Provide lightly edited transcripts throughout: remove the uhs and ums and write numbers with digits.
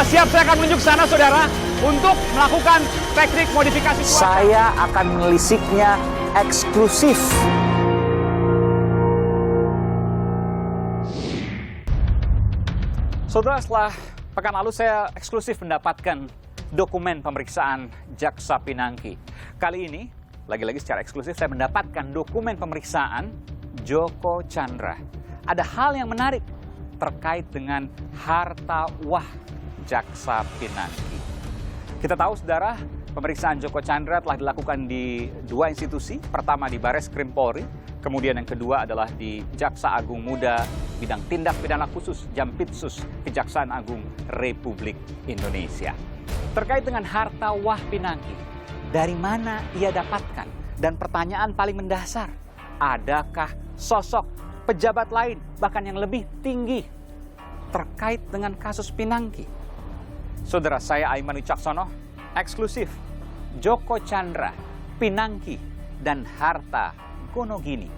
sudah siap, saya akan menunjuk sana, saudara, untuk melakukan teknik modifikasi cuaca. Saya akan menelisiknya eksklusif. Saudara, setelah pekan lalu saya eksklusif mendapatkan dokumen pemeriksaan Jaksa Pinangki. Kali ini, lagi-lagi secara eksklusif saya mendapatkan dokumen pemeriksaan Joko Chandra. Ada hal yang menarik terkait dengan harta wah Jaksa Pinangki. Kita tahu, saudara, pemeriksaan Joko Chandra telah dilakukan di dua institusi. Pertama di Bareskrim Polri, kemudian yang kedua adalah di Jaksa Agung Muda bidang tindak pidana khusus Jampitsus Kejaksaan Agung Republik Indonesia. Terkait dengan harta wah Pinangki, dari mana ia dapatkan? Dan pertanyaan paling mendasar, adakah sosok pejabat lain bahkan yang lebih tinggi terkait dengan kasus Pinangki? Saudara, saya Aiman Wicaksono, eksklusif Joko Chandra, Pinangki, dan harta Gonogini.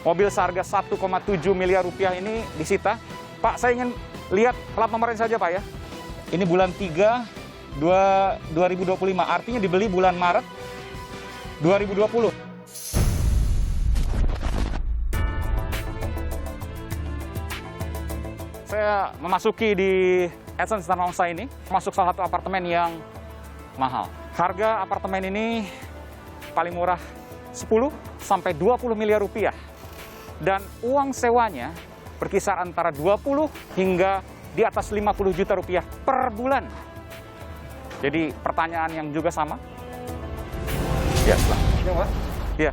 Mobil seharga 1,7 miliar rupiah ini disita. Pak, saya ingin lihat plat nomornya saja, Pak, ya. Ini bulan 3 2025, artinya dibeli bulan Maret 2020. Saya memasuki di Essence Tanah Ongsa ini, masuk salah satu apartemen yang mahal. Harga apartemen ini paling murah 10 sampai 20 miliar rupiah. Dan uang sewanya berkisar antara 20 hingga di atas 50 juta rupiah per bulan. Jadi pertanyaan yang juga sama. Ya, Pak. Ya, Pak. Ya.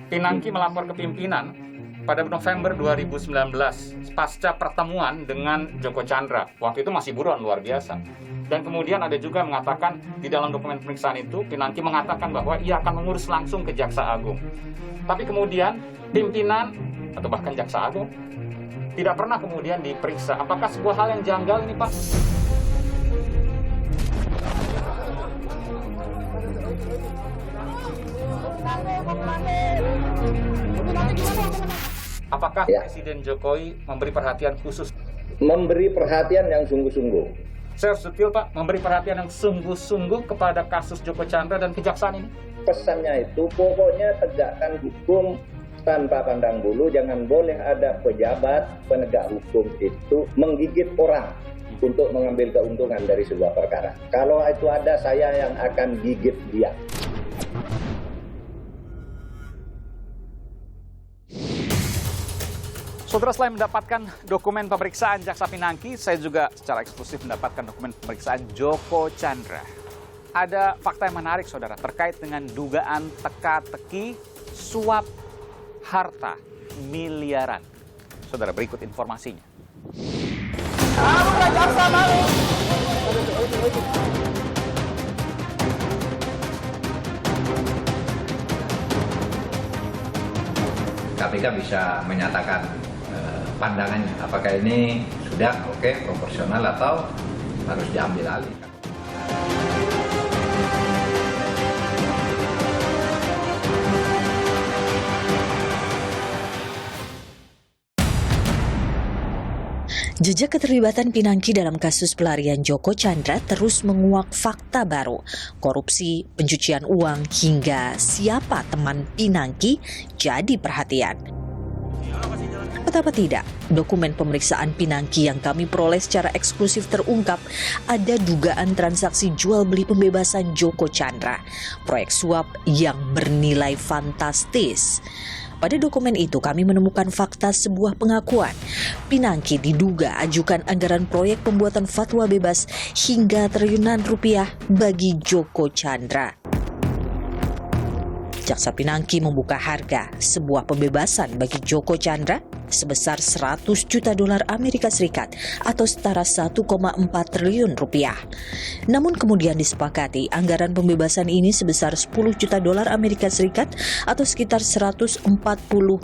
Pinangki melapor ke pimpinan pada November 2019 pasca pertemuan dengan Joko Chandra. Waktu itu masih buron luar biasa. Dan kemudian ada juga mengatakan di dalam dokumen pemeriksaan itu Pinangki mengatakan bahwa ia akan mengurus langsung ke Jaksa Agung. Tapi kemudian pimpinan atau bahkan Jaksa Agung tidak pernah kemudian diperiksa. Apakah sebuah hal yang janggal ini, Pak? Apakah Presiden Jokowi memberi perhatian khusus? Memberi perhatian yang sungguh-sungguh. Saya setuju, Pak, memberi perhatian yang sungguh-sungguh kepada kasus Joko Chandra dan kejaksaan ini. Pesannya itu pokoknya tegakkan hukum tanpa pandang bulu. Jangan boleh ada pejabat penegak hukum itu menggigit orang untuk mengambil keuntungan dari sebuah perkara. Kalau itu ada, saya yang akan gigit dia. Saudara, selain mendapatkan dokumen pemeriksaan Jaksa Pinangki, saya juga secara eksklusif mendapatkan dokumen pemeriksaan Joko Chandra. Ada fakta yang menarik, saudara, terkait dengan dugaan teka-teki suap harta miliaran. Saudara, berikut informasinya. KPK bisa menyatakan pandangannya, apakah ini sudah oke, proporsional, atau harus diambil alih. Jejak keterlibatan Pinangki dalam kasus pelarian Joko Chandra terus menguak fakta baru. Korupsi, pencucian uang, hingga siapa teman Pinangki jadi perhatian. Betapa tidak, dokumen pemeriksaan Pinangki yang kami peroleh secara eksklusif terungkap ada dugaan transaksi jual beli pembebasan Joko Chandra, proyek suap yang bernilai fantastis. Pada dokumen itu kami menemukan fakta sebuah pengakuan. Pinangki diduga ajukan anggaran proyek pembuatan fatwa bebas hingga triliunan rupiah bagi Joko Chandra. Jaksa Pinangki membuka harga sebuah pembebasan bagi Joko Chandra sebesar 100 juta dolar Amerika Serikat atau setara 1,4 triliun rupiah. Namun kemudian disepakati anggaran pembebasan ini sebesar 10 juta dolar Amerika Serikat atau sekitar 140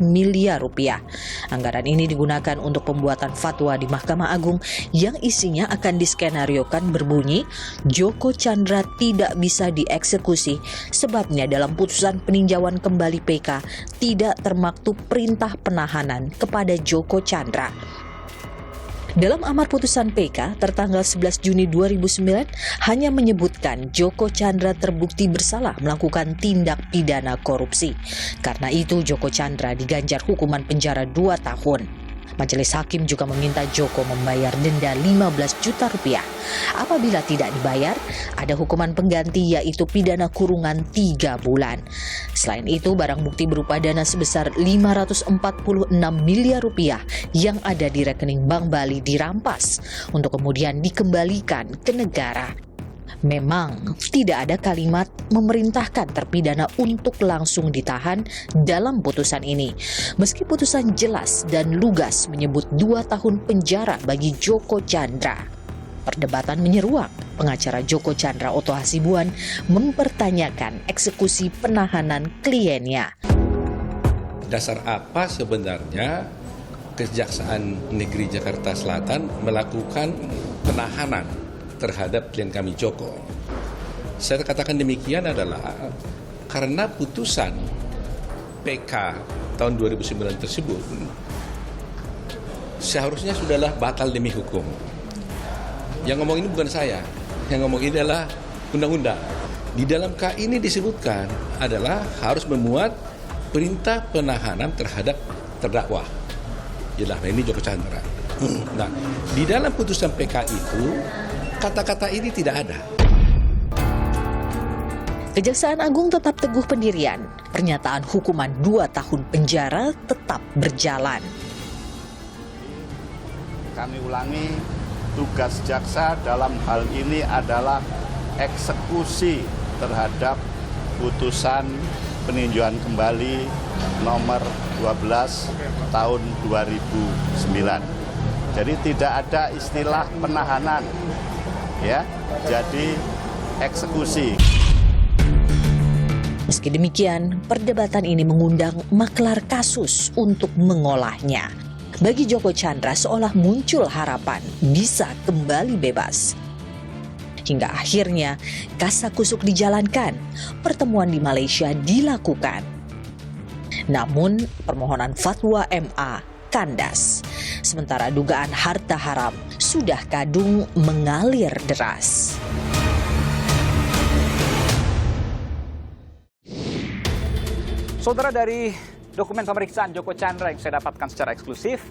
miliar rupiah. Anggaran ini digunakan untuk pembuatan fatwa di Mahkamah Agung yang isinya akan diskenariokan berbunyi Joko Chandra tidak bisa dieksekusi sebabnya dalam putusan peninjauan kembali PK tidak termaktub perintah penahanan kepada Joko Chandra. Dalam amar putusan PK tertanggal 11 Juni 2009 hanya menyebutkan Joko Chandra terbukti bersalah melakukan tindak pidana korupsi. Karena itu Joko Chandra diganjar hukuman penjara 2 tahun. Majelis Hakim juga meminta Joko membayar denda 15 juta rupiah. Apabila tidak dibayar, ada hukuman pengganti yaitu pidana kurungan 3 bulan. Selain itu, barang bukti berupa dana sebesar 546 miliar rupiah yang ada di rekening Bank Bali dirampas untuk kemudian dikembalikan ke negara. Memang tidak ada kalimat memerintahkan terpidana untuk langsung ditahan dalam putusan ini. Meski putusan jelas dan lugas menyebut 2 tahun penjara bagi Joko Chandra. Perdebatan menyeruak. Pengacara Joko Chandra Oto Hasibuan mempertanyakan eksekusi penahanan kliennya. Dasar apa sebenarnya Kejaksaan Negeri Jakarta Selatan melakukan penahanan terhadap klien kami Joko? Saya katakan demikian adalah karena putusan PK tahun 2009 tersebut seharusnya sudahlah batal demi hukum. Yang ngomong ini bukan saya, yang ngomong ini adalah undang-undang. Di dalam K ini disebutkan adalah harus memuat perintah penahanan terhadap terdakwa. Yalah, ini Joko Chandra. Nah, di dalam putusan PK itu kata-kata ini tidak ada. Kejaksaan Agung tetap teguh pendirian. Pernyataan hukuman 2 tahun penjara tetap berjalan. Kami ulangi, tugas jaksa dalam hal ini adalah eksekusi terhadap putusan peninjauan kembali nomor 12 tahun 2009. Jadi tidak ada istilah penahanan. Ya, jadi eksekusi. Meski demikian, perdebatan ini mengundang maklar kasus untuk mengolahnya. Bagi Joko Chandra seolah muncul harapan bisa kembali bebas. Hingga akhirnya kasakusuk dijalankan, pertemuan di Malaysia dilakukan. Namun permohonan fatwa MA kandas. Sementara dugaan harta haram sudah kadung mengalir deras. Saudara, dari dokumen pemeriksaan Joko Chandra yang saya dapatkan secara eksklusif,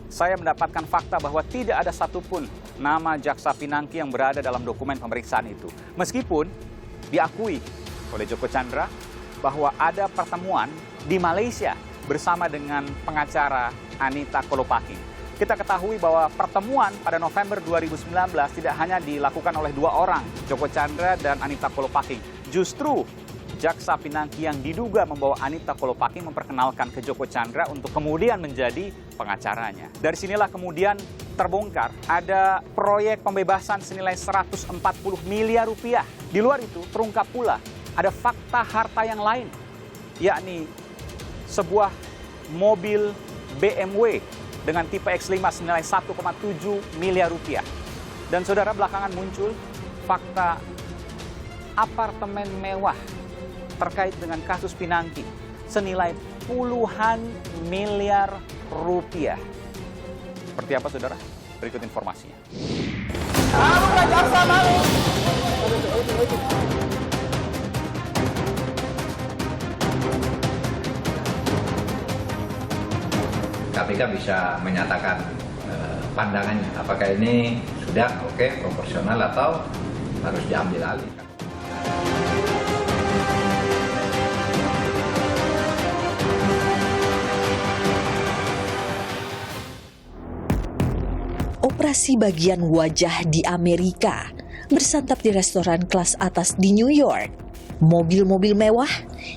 saya mendapatkan fakta bahwa tidak ada satupun nama Jaksa Pinangki yang berada dalam dokumen pemeriksaan itu. Meskipun diakui oleh Joko Chandra bahwa ada pertemuan di Malaysia bersama dengan pengacara Anita Kolopaking. Kita ketahui bahwa pertemuan pada November 2019 tidak hanya dilakukan oleh 2 orang, Joko Chandra dan Anita Kolopaking. Justru Jaksa Pinangki yang diduga membawa Anita Kolopaking memperkenalkan ke Joko Chandra untuk kemudian menjadi pengacaranya. Dari sinilah kemudian terbongkar ada proyek pembebasan senilai 140 miliar rupiah. Di luar itu terungkap pula ada fakta harta yang lain, yakni sebuah mobil BMW dengan tipe X5 senilai 1,7 miliar rupiah. Dan saudara, belakangan muncul fakta apartemen mewah terkait dengan kasus Pinangki senilai puluhan miliar rupiah. Seperti apa saudara? Berikut informasinya. KPK bisa menyatakan pandangannya apakah ini sudah oke, proporsional atau harus diambil alih. Operasi bagian wajah di Amerika, bersantap di restoran kelas atas di New York, mobil-mobil mewah,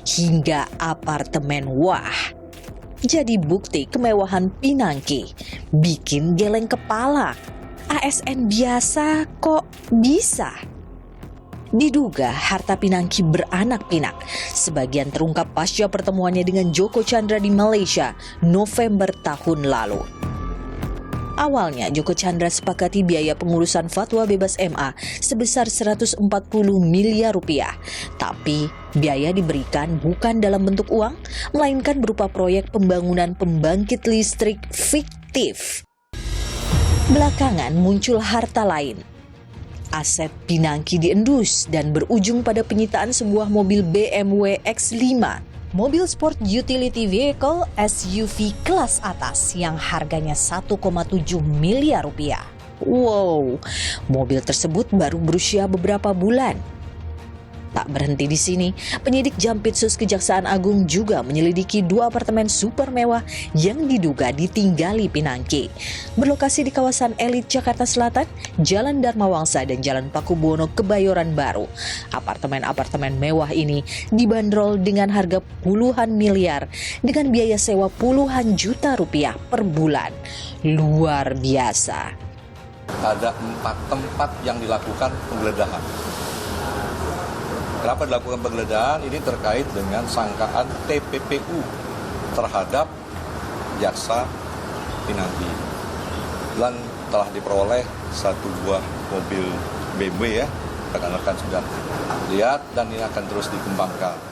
hingga apartemen wah. Jadi bukti kemewahan Pinangki, bikin geleng kepala. ASN biasa kok bisa? Diduga harta Pinangki beranak pinak. Sebagian terungkap pasca pertemuannya dengan Joko Chandra di Malaysia November tahun lalu. Awalnya Joko Chandra sepakati biaya pengurusan fatwa bebas MA sebesar 140 miliar rupiah. Tapi biaya diberikan bukan dalam bentuk uang, melainkan berupa proyek pembangunan pembangkit listrik fiktif. Belakangan muncul harta lain. Aset Pinangki diendus dan berujung pada penyitaan sebuah mobil BMW X5. Mobil sport utility vehicle SUV kelas atas yang harganya 1,7 miliar rupiah. Wow, mobil tersebut baru berusia beberapa bulan. Tak berhenti di sini, penyidik Jampitsus Kejaksaan Agung juga menyelidiki 2 apartemen super mewah yang diduga ditinggali Pinangki. Berlokasi di kawasan elit Jakarta Selatan, Jalan Dharma Wangsa dan Jalan Pakubuwono Kebayoran Baru. Apartemen-apartemen mewah ini dibanderol dengan harga puluhan miliar dengan biaya sewa puluhan juta rupiah per bulan. Luar biasa. Ada 4 tempat yang dilakukan penggeledahan. Kenapa dilakukan penggeledahan? Ini terkait dengan sangkaan TPPU terhadap jaksa Pinangki. Dan telah diperoleh 1 buah mobil BMW ya. Rekan-rekan sudah lihat dan ini akan terus dikembangkan.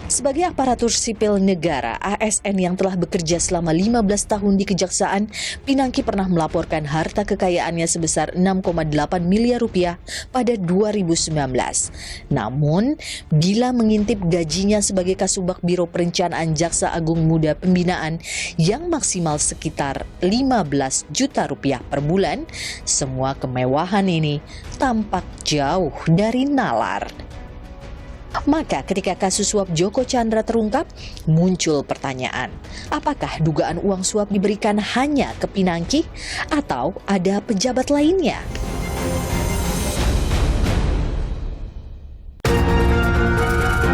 Sebagai aparatur sipil negara, ASN yang telah bekerja selama 15 tahun di Kejaksaan, Pinangki pernah melaporkan harta kekayaannya sebesar 6,8 miliar rupiah pada 2019. Namun, bila mengintip gajinya sebagai Kasubag Biro Perencanaan Jaksa Agung Muda Pembinaan yang maksimal sekitar 15 juta rupiah per bulan, semua kemewahan ini tampak jauh dari nalar. Maka ketika kasus suap Joko Chandra terungkap, muncul pertanyaan, apakah dugaan uang suap diberikan hanya ke Pinangki atau ada pejabat lainnya?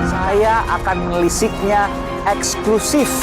Saya akan menelisiknya eksklusif